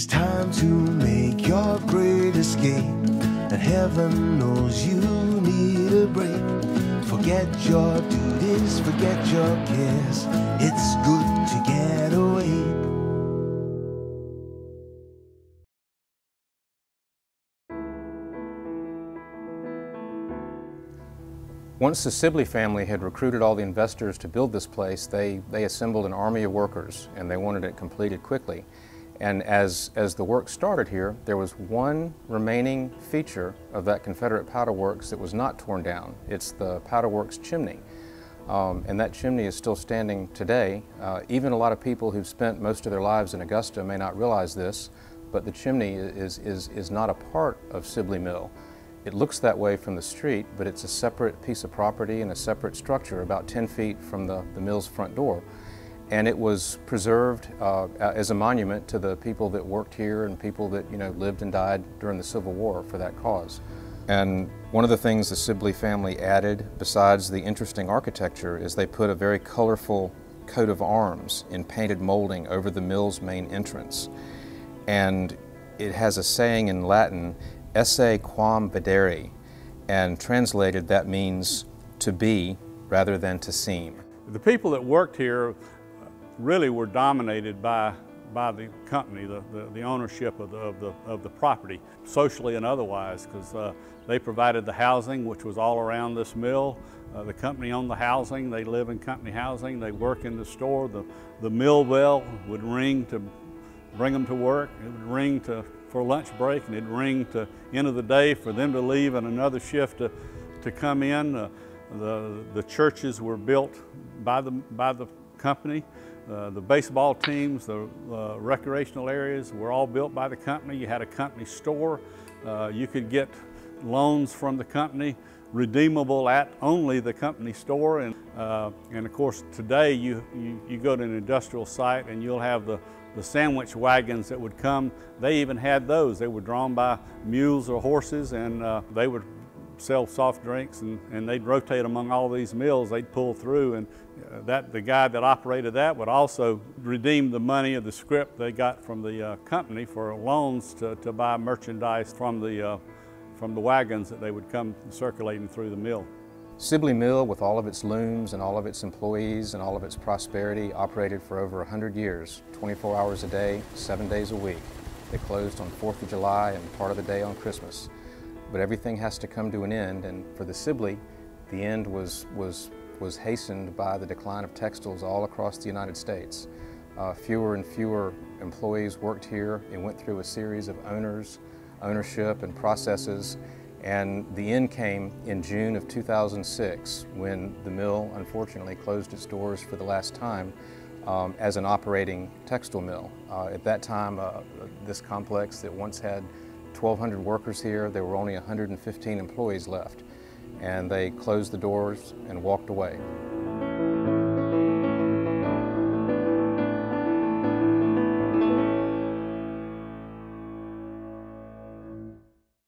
It's time to make your great escape, and heaven knows you need a break. Forget your duties, forget your cares. It's good to get away. Once the Sibley family had recruited all the investors to build this place, they assembled an army of workers, and they wanted it completed quickly. And as the work started here, there was one remaining feature of that Confederate powder works that was not torn down. It's the powder works chimney. And that chimney is still standing today. Even a lot of people who've spent most of their lives in Augusta may not realize this, but the chimney is not a part of Sibley Mill. It looks that way from the street, but it's a separate piece of property and a separate structure about 10 feet from the mill's front door. And it was preserved as a monument to the people that worked here and people that lived and died during the Civil War for that cause. And one of the things the Sibley family added, besides the interesting architecture, is they put a very colorful coat of arms in painted molding over the mill's main entrance. And it has a saying in Latin, esse quam videri, and translated that means to be rather than to seem. The people that worked here really were dominated by the company, the ownership of the property, socially and otherwise, because they provided the housing, which was all around this mill. The company owned the housing. They live in company housing. They work in the store. The mill bell would ring to bring them to work. It would ring for lunch break, and it'd ring to end of the day for them to leave and another shift to come in. The churches were built by the company. The baseball teams, the recreational areas were all built by the company. You had a company store. You could get loans from the company, redeemable at only the company store. And of course, today you go to an industrial site and you'll have the sandwich wagons that would come. They even had those. They were drawn by mules or horses, and they would sell soft drinks, and they'd rotate among all these mills. They'd pull through, and the guy that operated that would also redeem the money of the scrip they got from the company for loans to buy merchandise from the wagons that they would come circulating through the mill. Sibley Mill, with all of its looms and all of its employees and all of its prosperity, operated for over 100 years, 24 hours a day, 7 days a week. They closed on 4th of July and part of the day on Christmas. But everything has to come to an end, and for the Sibley, the end was hastened by the decline of textiles all across the United States. Fewer and fewer employees worked here. It went through a series of ownership and processes, and the end came in June of 2006 when the mill unfortunately closed its doors for the last time as an operating textile mill. At that time, this complex that once had 1,200 workers here, there were only 115 employees left, and they closed the doors and walked away.